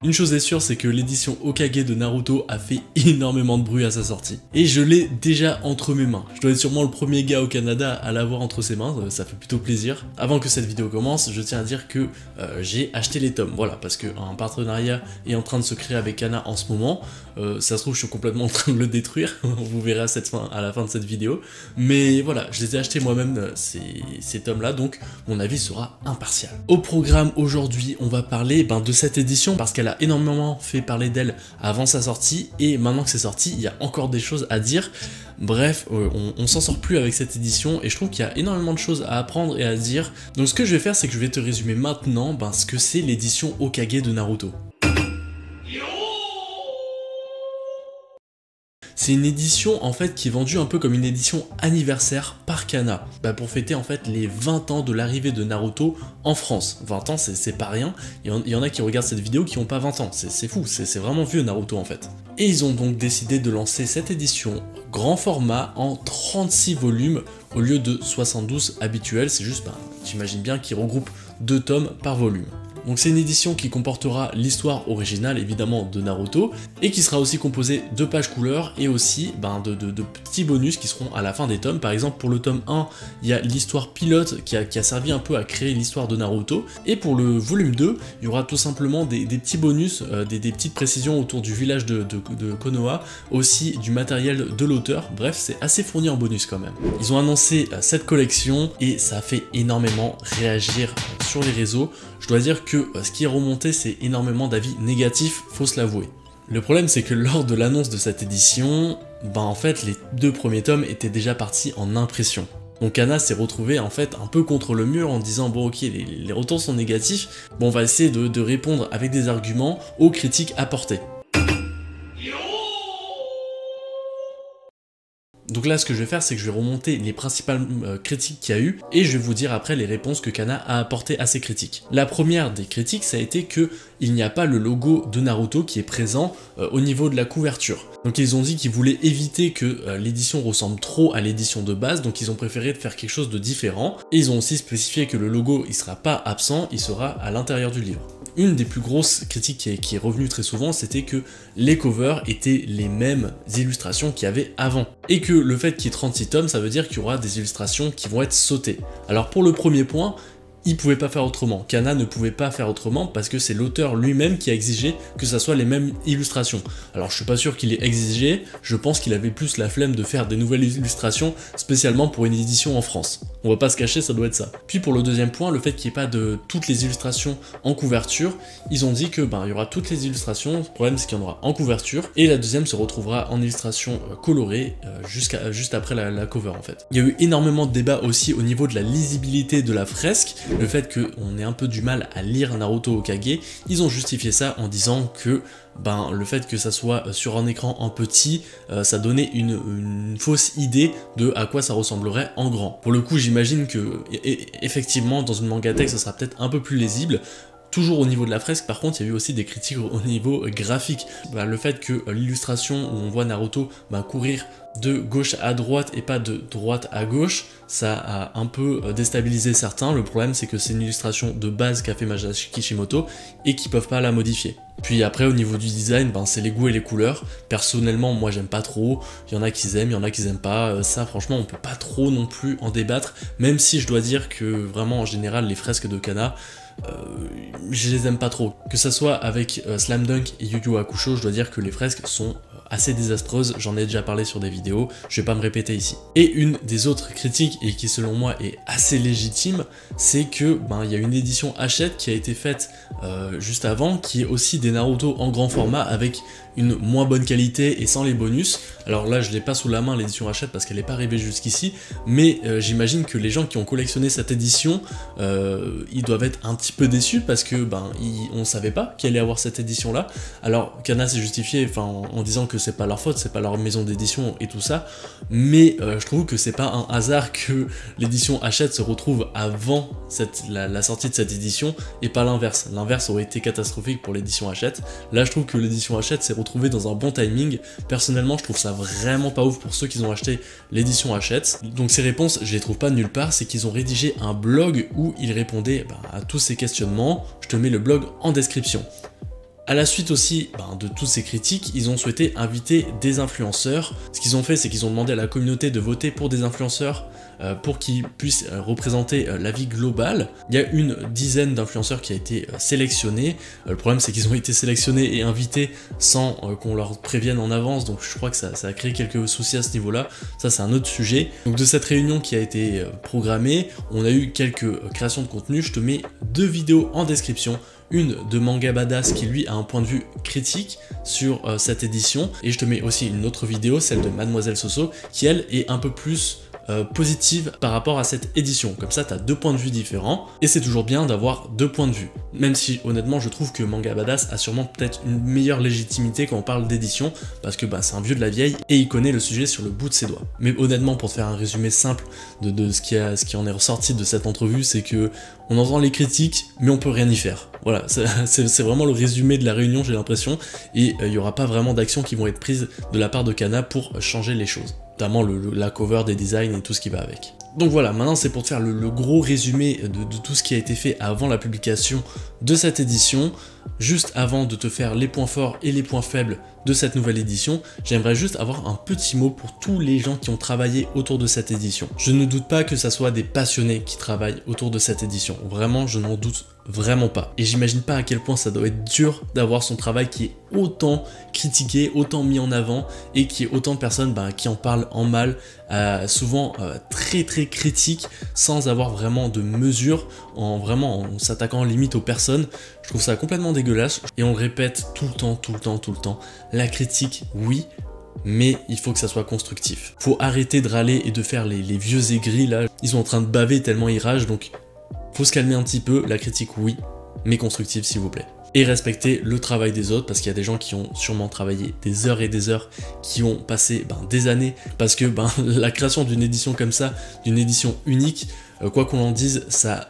Une chose est sûre, c'est que l'édition Hokage de Naruto a fait énormément de bruit à sa sortie. Et je l'ai déjà entre mes mains. Je dois être sûrement le premier gars au Canada à l'avoir entre ses mains, ça fait plutôt plaisir. Avant que cette vidéo commence, je tiens à dire que j'ai acheté les tomes, voilà, parce qu'un partenariat est en train de se créer avec Kana en ce moment. Ça se trouve, je suis complètement en train de le détruire, vous verrez à la fin de cette vidéo. Mais voilà, je les ai achetés moi-même, ces tomes-là, donc mon avis sera impartial. Au programme aujourd'hui, on va parler de cette édition, parce qu'elle a énormément fait parler d'elle avant sa sortie, et maintenant que c'est sorti, il y a encore des choses à dire. Bref, on s'en sort plus avec cette édition, et je trouve qu'il y a énormément de choses à apprendre et à dire. Donc ce que je vais faire, c'est que je vais te résumer maintenant ce que c'est l'édition Hokage de Naruto. C'est une édition en fait qui est vendue un peu comme une édition anniversaire par Kana, pour fêter en fait les 20 ans de l'arrivée de Naruto en France. 20 ans c'est pas rien, il y en a qui regardent cette vidéo qui ont pas 20 ans, c'est fou, c'est vraiment vieux Naruto en fait. Et ils ont donc décidé de lancer cette édition grand format en 36 volumes au lieu de 72 habituels, c'est juste, j'imagine bien qu'ils regroupent 2 tomes par volume. Donc c'est une édition qui comportera l'histoire originale évidemment de Naruto et qui sera aussi composée de pages couleurs et aussi de petits bonus qui seront à la fin des tomes. Par exemple pour le tome 1, il y a l'histoire pilote qui a servi un peu à créer l'histoire de Naruto, et pour le volume 2, il y aura tout simplement des petits bonus, des petites précisions autour du village de Konoha, aussi du matériel de l'auteur. Bref, c'est assez fourni en bonus quand même. Ils ont annoncé cette collection et ça a fait énormément réagir sur les réseaux. Je dois dire que ce qui est remonté, c'est énormément d'avis négatifs, faut se l'avouer. Le problème, c'est que lors de l'annonce de cette édition, en fait, les 2 premiers tomes étaient déjà partis en impression. Donc Kana s'est retrouvé en fait un peu contre le mur en disant bon ok, les retours sont négatifs, on va essayer de répondre avec des arguments aux critiques apportées. Donc là, ce que je vais faire, c'est que je vais remonter les principales critiques qu'il y a eu, et je vais vous dire après les réponses que Kana a apportées à ces critiques. La première des critiques, ça a été que il n'y a pas le logo de Naruto qui est présent au niveau de la couverture. Donc ils ont dit qu'ils voulaient éviter que l'édition ressemble trop à l'édition de base, donc ils ont préféré faire quelque chose de différent, et ils ont aussi spécifié que le logo, il sera pas absent, il sera à l'intérieur du livre. Une des plus grosses critiques qui est revenue très souvent, c'était que les covers étaient les mêmes illustrations qu'il y avait avant. Et que le fait qu'il y ait 36 tomes, ça veut dire qu'il y aura des illustrations qui vont être sautées. Alors pour le premier point, il pouvait pas faire autrement. Kana ne pouvait pas faire autrement parce que c'est l'auteur lui-même qui a exigé que ça soit les mêmes illustrations. Alors je suis pas sûr qu'il ait exigé, je pense qu'il avait plus la flemme de faire des nouvelles illustrations spécialement pour une édition en France. On va pas se cacher, ça doit être ça. Puis pour le deuxième point, le fait qu'il n'y ait pas de toutes les illustrations en couverture, ils ont dit que il y aura toutes les illustrations, le problème c'est qu'il y en aura en couverture, et la deuxième se retrouvera en illustration colorée juste après la cover en fait. Il y a eu énormément de débats aussi au niveau de la lisibilité de la fresque, le fait qu'on ait un peu du mal à lire Naruto Hokage. Ils ont justifié ça en disant que le fait que ça soit sur un écran en petit, ça donnait une fausse idée de à quoi ça ressemblerait en grand. Pour le coup, j'imagine que effectivement dans une manga texte, ça sera peut-être un peu plus lisible. Toujours au niveau de la fresque, par contre, il y a eu aussi des critiques au niveau graphique. Le fait que l'illustration où on voit Naruto courir de gauche à droite et pas de droite à gauche, ça a un peu déstabilisé certains. Le problème, c'est que c'est une illustration de base qu'a fait Masashi Kishimoto et qu'ils peuvent pas la modifier. Puis après, au niveau du design, c'est les goûts et les couleurs. Personnellement, moi, j'aime pas trop. Il y en a qui aiment, il y en a qui aiment pas. Ça, franchement, on peut pas trop non plus en débattre. Même si je dois dire que vraiment, en général, les fresques de Kana, je les aime pas trop. Que ça soit avec Slam Dunk et Yu Yu Hakusho, je dois dire que les fresques sont assez désastreuses, j'en ai déjà parlé sur des vidéos, je vais pas me répéter ici. Et une des autres critiques, et qui selon moi est assez légitime, c'est que il y a une édition Hachette qui a été faite juste avant, qui est aussi des Naruto en grand format avec une moins bonne qualité et sans les bonus. Alors là je l'ai pas sous la main l'édition Hachette parce qu'elle n'est pas arrivée jusqu'ici, mais j'imagine que les gens qui ont collectionné cette édition, ils doivent être un petit peu déçus parce que on savait pas qu'il allait avoir cette édition là. Alors Kana s'est justifié en disant que c'est pas leur faute, c'est pas leur maison d'édition et tout ça, mais je trouve que c'est pas un hasard que l'édition Hachette se retrouve avant la sortie de cette édition et pas l'inverse. L'inverse aurait été catastrophique pour l'édition Hachette. Là je trouve que l'édition Hachette s'est retrouvée dans un bon timing. Personnellement je trouve ça vraiment pas ouf pour ceux qui ont acheté l'édition Hachette. Donc ces réponses je les trouve pas nulle part, c'est qu'ils ont rédigé un blog où ils répondaient à tous ces questionnements. Je te mets le blog en description. À la suite aussi de toutes ces critiques, ils ont souhaité inviter des influenceurs. Ce qu'ils ont fait, c'est qu'ils ont demandé à la communauté de voter pour des influenceurs pour qu'ils puissent représenter la vie globale. Il y a une dizaine d'influenceurs qui a été sélectionnés. Le problème, c'est qu'ils ont été sélectionnés et invités sans qu'on leur prévienne en avance, donc je crois que ça a créé quelques soucis à ce niveau-là. Ça, c'est un autre sujet. Donc de cette réunion qui a été programmée, on a eu quelques créations de contenu. Je te mets 2 vidéos en description. Une de Manga Badass qui lui a un point de vue critique sur cette édition, et je te mets aussi une autre vidéo, celle de Mademoiselle Soso, qui elle est un peu plus positive par rapport à cette édition. Comme ça, tu as 2 points de vue différents, et c'est toujours bien d'avoir 2 points de vue. Même si honnêtement je trouve que Manga Badass a sûrement peut-être une meilleure légitimité quand on parle d'édition, parce que c'est un vieux de la vieille et il connaît le sujet sur le bout de ses doigts. Mais honnêtement, pour te faire un résumé simple de ce qui en est ressorti de cette entrevue, c'est que on entend les critiques, mais on peut rien y faire. Voilà, c'est vraiment le résumé de la réunion, j'ai l'impression, et il n'y aura pas vraiment d'actions qui vont être prises de la part de Kana pour changer les choses, notamment la cover, des designs et tout ce qui va avec. Donc voilà, maintenant c'est pour te faire le gros résumé de tout ce qui a été fait avant la publication de cette édition. Juste avant de te faire les points forts et les points faibles de cette nouvelle édition, j'aimerais juste avoir un petit mot pour tous les gens qui ont travaillé autour de cette édition. Je ne doute pas que ça soit des passionnés qui travaillent autour de cette édition. Vraiment, je n'en doute vraiment pas. Et j'imagine pas à quel point ça doit être dur d'avoir son travail qui est autant critiqué, autant mis en avant, et qui est autant de personnes qui en parlent en mal, souvent très critique, sans avoir vraiment de mesure, en s'attaquant limite aux personnes. Je trouve ça complètement dégueulasse, et on le répète tout le temps, la critique, oui, mais il faut que ça soit constructif. Faut arrêter de râler et de faire les vieux aigris là, ils sont en train de baver tellement ils ragent, donc faut se calmer un petit peu, la critique oui, mais constructive s'il vous plaît. Et respecter le travail des autres, parce qu'il y a des gens qui ont sûrement travaillé des heures et des heures, qui ont passé des années, parce que la création d'une édition comme ça, d'une édition unique, quoi qu'on en dise, ça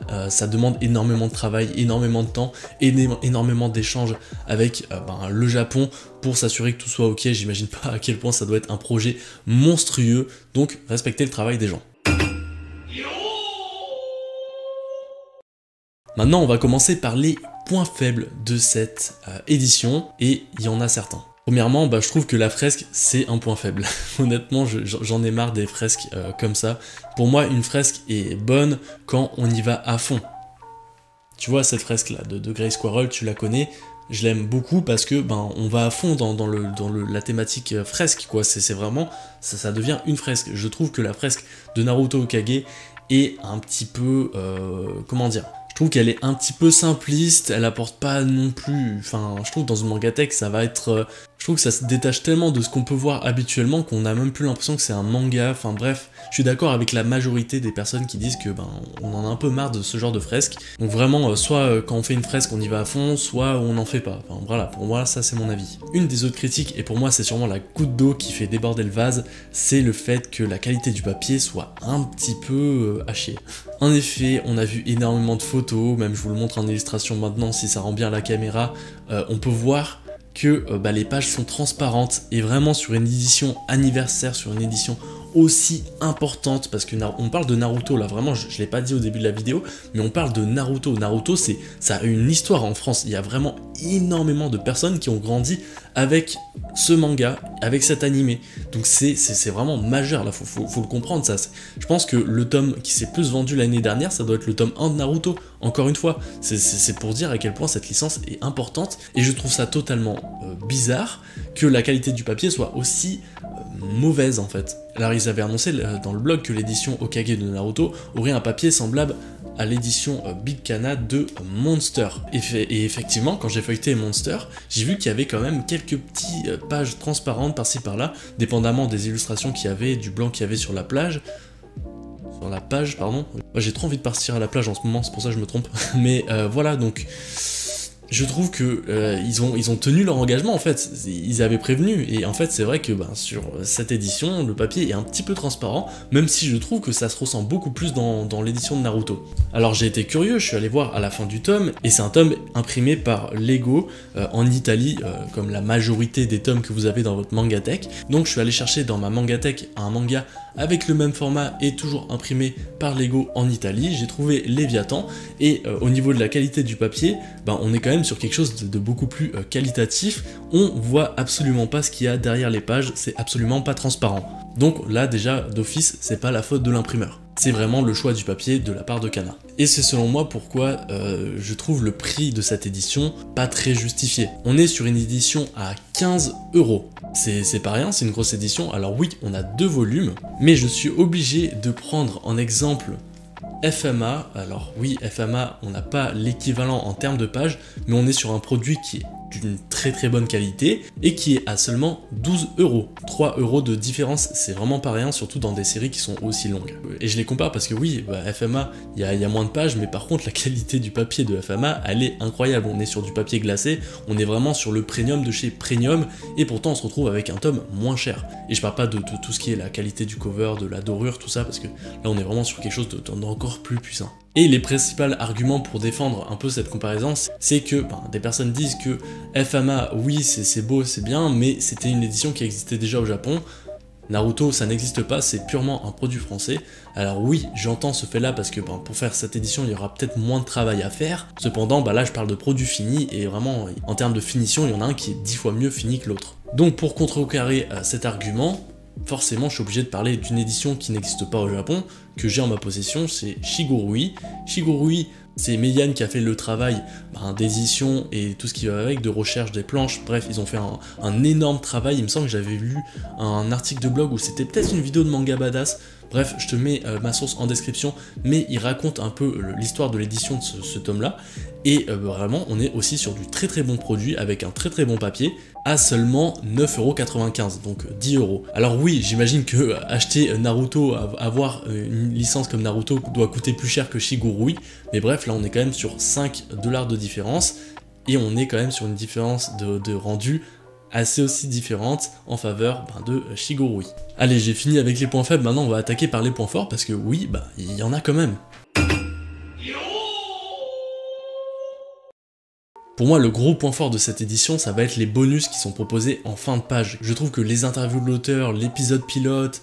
demande énormément de travail, énormément de temps, énormément d'échanges avec le Japon pour s'assurer que tout soit ok. J'imagine pas à quel point ça doit être un projet monstrueux, donc respectez le travail des gens. Maintenant, on va commencer par les points faibles de cette édition, et il y en a certains. Premièrement, je trouve que la fresque, c'est un point faible. Honnêtement, j'en ai marre des fresques comme ça. Pour moi, une fresque est bonne quand on y va à fond. Tu vois, cette fresque-là de Grey Squirrel, tu la connais, je l'aime beaucoup parce que on va à fond dans la thématique fresque, quoi. C'est vraiment, ça devient une fresque. Je trouve que la fresque de Naruto Hokage est un petit peu, comment dire, je trouve qu'elle est un petit peu simpliste, elle apporte pas non plus, je trouve que dans une mangatech ça va être, je trouve que ça se détache tellement de ce qu'on peut voir habituellement qu'on a même plus l'impression que c'est un manga, bref, je suis d'accord avec la majorité des personnes qui disent que on en a un peu marre de ce genre de fresque, donc vraiment, soit quand on fait une fresque on y va à fond, soit on n'en fait pas, voilà, pour moi ça c'est mon avis. Une des autres critiques, et pour moi c'est sûrement la goutte d'eau qui fait déborder le vase, c'est le fait que la qualité du papier soit un petit peu à chier. En effet, on a vu énormément de photos, même je vous le montre en illustration maintenant si ça rend bien la caméra, on peut voir que les pages sont transparentes, et vraiment sur une édition anniversaire, sur une édition aussi importante, parce que on parle de Naruto là, vraiment je l'ai pas dit au début de la vidéo, mais on parle de Naruto. Naruto ça a une histoire en France, il y a vraiment énormément de personnes qui ont grandi avec ce manga, avec cet animé, donc c'est vraiment majeur là, faut le comprendre ça. Je pense que le tome qui s'est plus vendu l'année dernière, ça doit être le tome 1 de Naruto, encore une fois, c'est pour dire à quel point cette licence est importante, et je trouve ça totalement bizarre que la qualité du papier soit aussi mauvaise en fait. Alors ils avaient annoncé dans le blog que l'édition Hokage de Naruto aurait un papier semblable à l'édition Big Kana de Monster. Et effectivement, quand j'ai feuilleté Monster, j'ai vu qu'il y avait quand même quelques petites pages transparentes par-ci par-là, dépendamment des illustrations qu'il y avait, du blanc qu'il y avait sur la plage. Sur la page, pardon. J'ai trop envie de partir à la plage en ce moment, c'est pour ça que je me trompe. Mais voilà, donc je trouve que ils ont tenu leur engagement en fait, ils avaient prévenu, et en fait c'est vrai que sur cette édition, le papier est un petit peu transparent, même si je trouve que ça se ressent beaucoup plus dans l'édition de Naruto. Alors j'ai été curieux, je suis allé voir à la fin du tome, et c'est un tome imprimé par Lego en Italie, comme la majorité des tomes que vous avez dans votre mangatech, donc je suis allé chercher dans ma mangatech un manga avec le même format et toujours imprimé par Lego en Italie. J'ai trouvé Léviathan, et au niveau de la qualité du papier, on est quand même même sur quelque chose de beaucoup plus qualitatif. On voit absolument pas ce qu'il y a derrière les pages, c'est absolument pas transparent. Donc là déjà d'office, c'est pas la faute de l'imprimeur. C'est vraiment le choix du papier de la part de Kana. Et c'est selon moi pourquoi je trouve le prix de cette édition pas très justifié. On est sur une édition à 15 €. C'est pas rien, c'est une grosse édition. Alors oui, on a 2 volumes, mais je suis obligé de prendre en exemple FMA. Alors oui, FMA, on n'a pas l'équivalent en termes de pages, mais on est sur un produit qui est d'une très bonne qualité et qui est à seulement 12 €. 3 € de différence, c'est vraiment pas rien, surtout dans des séries qui sont aussi longues. Et je les compare parce que oui, FMA, il y a moins de pages, mais par contre la qualité du papier de FMA, elle est incroyable. On est sur du papier glacé, on est vraiment sur le premium de chez Premium, et pourtant on se retrouve avec un tome moins cher. Et je parle pas de tout ce qui est la qualité du cover, de la dorure, tout ça, parce que là on est vraiment sur quelque chose d'encore plus puissant. Et les principaux arguments pour défendre un peu cette comparaison, c'est que des personnes disent que FMA, oui c'est beau, c'est bien, mais c'était une édition qui existait déjà au Japon. Naruto, ça n'existe pas, c'est purement un produit français. Alors oui, j'entends ce fait là parce que pour faire cette édition, il y aura peut-être moins de travail à faire. Cependant, là je parle de produits finis et vraiment, en termes de finition, il y en a un qui est 10 fois mieux fini que l'autre. Donc pour contrecarrer cet argument, forcément je suis obligé de parler d'une édition qui n'existe pas au Japon, que j'ai en ma possession, c'est Shigurui. Shigurui, c'est Meian qui a fait le travail d'édition et tout ce qui va avec, de recherche des planches, bref, ils ont fait un énorme travail. Il me semble que j'avais lu un article de blog où c'était peut-être une vidéo de Manga Badass. Bref, je te mets ma source en description, mais il raconte un peu l'histoire de l'édition de ce tome-là. Et vraiment, on est aussi sur du très bon produit, avec un très bon papier, à seulement 9,95 €, donc 10 €. Alors oui, j'imagine que acheter Naruto, avoir une licence comme Naruto doit coûter plus cher que Shigurui, mais bref, là on est quand même sur 5 $ de différence, et on est quand même sur une différence de rendu assez aussi différente en faveur de Shigurui. Allez, j'ai fini avec les points faibles, maintenant on va attaquer par les points forts, parce que oui, il y en a quand même. Pour moi, le gros point fort de cette édition, ça va être les bonus qui sont proposés en fin de page. Je trouve que les interviews de l'auteur, l'épisode pilote,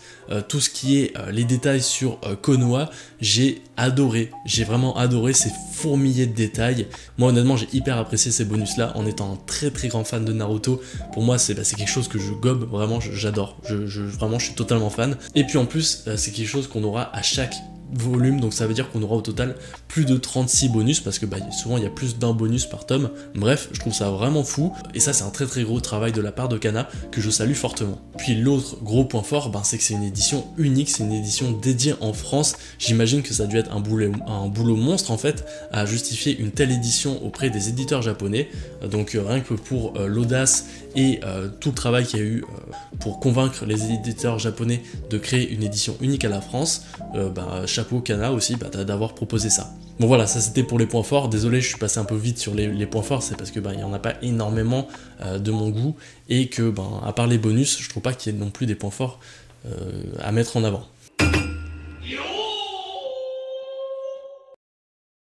tout ce qui est les détails sur Konoha, j'ai adoré. J'ai vraiment adoré ces fourmillers de détails. Moi, honnêtement, j'ai hyper apprécié ces bonus-là, en étant un très grand fan de Naruto. Pour moi, c'est quelque chose que je gobe, vraiment, j'adore. Vraiment, je suis totalement fan. Et puis en plus, c'est quelque chose qu'on aura à chaque volume, donc ça veut dire qu'on aura au total plus de 36 bonus, parce que souvent il y a plus d'un bonus par tome. Bref, je trouve ça vraiment fou, et ça c'est un très gros travail de la part de Kana, que je salue fortement. Puis l'autre gros point fort, c'est que c'est une édition unique, c'est une édition dédiée en France. J'imagine que ça a dû être un boulot monstre en fait, à justifier une telle édition auprès des éditeurs japonais, donc rien que pour l'audace et tout le travail qu'il y a eu pour convaincre les éditeurs japonais de créer une édition unique à la France, chapeau Kana aussi d'avoir proposé ça. Bon voilà, ça c'était pour les points forts. Désolé, je suis passé un peu vite sur les points forts, c'est parce que il n'y en a pas énormément de mon goût, et que à part les bonus, je trouve pas qu'il y ait non plus des points forts à mettre en avant.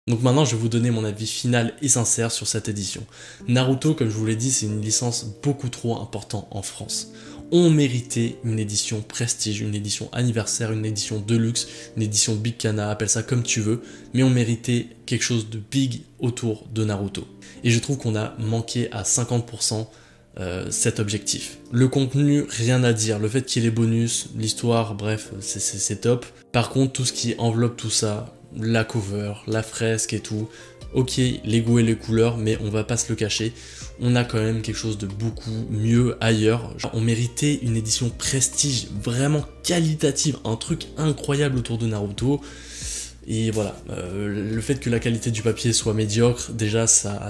Donc maintenant, je vais vous donner mon avis final et sincère sur cette édition. Naruto, comme je vous l'ai dit, c'est une licence beaucoup trop importante en France. On méritait une édition prestige, une édition anniversaire, une édition deluxe, une édition Big Kana, appelle ça comme tu veux, mais on méritait quelque chose de big autour de Naruto. Et je trouve qu'on a manqué à 50% cet objectif. Le contenu, rien à dire, le fait qu'il y ait les bonus, l'histoire, bref, c'est top. Par contre, tout ce qui enveloppe tout ça, la cover, la fresque et tout, ok, les goûts et les couleurs, mais on va pas se le cacher, on a quand même quelque chose de beaucoup mieux ailleurs. On méritait une édition prestige vraiment qualitative, un truc incroyable autour de Naruto. Et voilà, le fait que la qualité du papier soit médiocre, déjà ça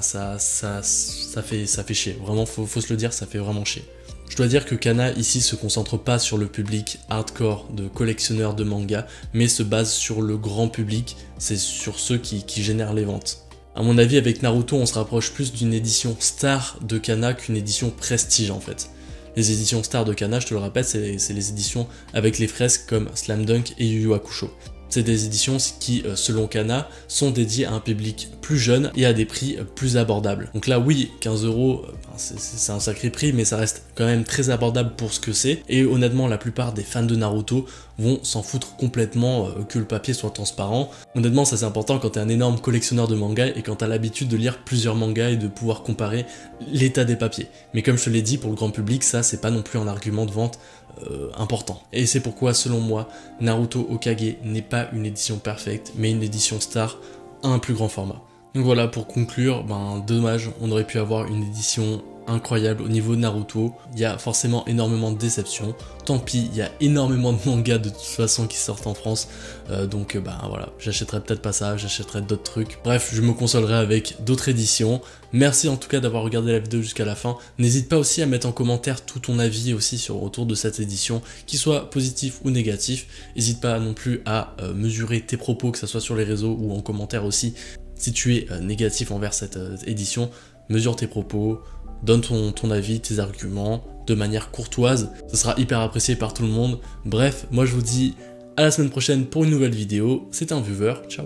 fait chier. Vraiment, faut se le dire, ça fait vraiment chier. Je dois dire que Kana ici se concentre pas sur le public hardcore de collectionneurs de manga, mais se base sur le grand public, c'est sur ceux qui génèrent les ventes. À mon avis, avec Naruto, on se rapproche plus d'une édition star de Kana qu'une édition prestige en fait. Les éditions star de Kana, je te le rappelle, c'est les éditions avec les fresques comme Slam Dunk et Yu Yu Hakusho. C'est des éditions qui, selon Kana, sont dédiées à un public plus jeune et à des prix plus abordables. Donc là, oui, 15 €, c'est un sacré prix, mais ça reste quand même très abordable pour ce que c'est. Et honnêtement, la plupart des fans de Naruto vont s'en foutre complètement que le papier soit transparent. Honnêtement, ça c'est important quand t'es un énorme collectionneur de mangas et quand t'as l'habitude de lire plusieurs mangas et de pouvoir comparer l'état des papiers. Mais comme je te l'ai dit, pour le grand public, ça c'est pas non plus un argument de vente important. Et c'est pourquoi, selon moi, Naruto Hokage n'est pas une édition parfaite, mais une édition star à un plus grand format. Donc voilà, pour conclure, dommage, on aurait pu avoir une édition incroyable au niveau de Naruto. Il y a forcément énormément de déceptions. Tant pis, il y a énormément de mangas de toute façon qui sortent en France. Donc voilà, j'achèterai peut-être pas ça, j'achèterai d'autres trucs. Bref, je me consolerai avec d'autres éditions. Merci en tout cas d'avoir regardé la vidéo jusqu'à la fin. N'hésite pas aussi à mettre en commentaire tout ton avis aussi autour de cette édition, qu'il soit positif ou négatif. N'hésite pas non plus à mesurer tes propos, que ce soit sur les réseaux ou en commentaire aussi. Si tu es négatif envers cette édition, mesure tes propos, donne ton avis, tes arguments, de manière courtoise, ça sera hyper apprécié par tout le monde. Bref, moi je vous dis à la semaine prochaine pour une nouvelle vidéo, c'était un viewer, ciao.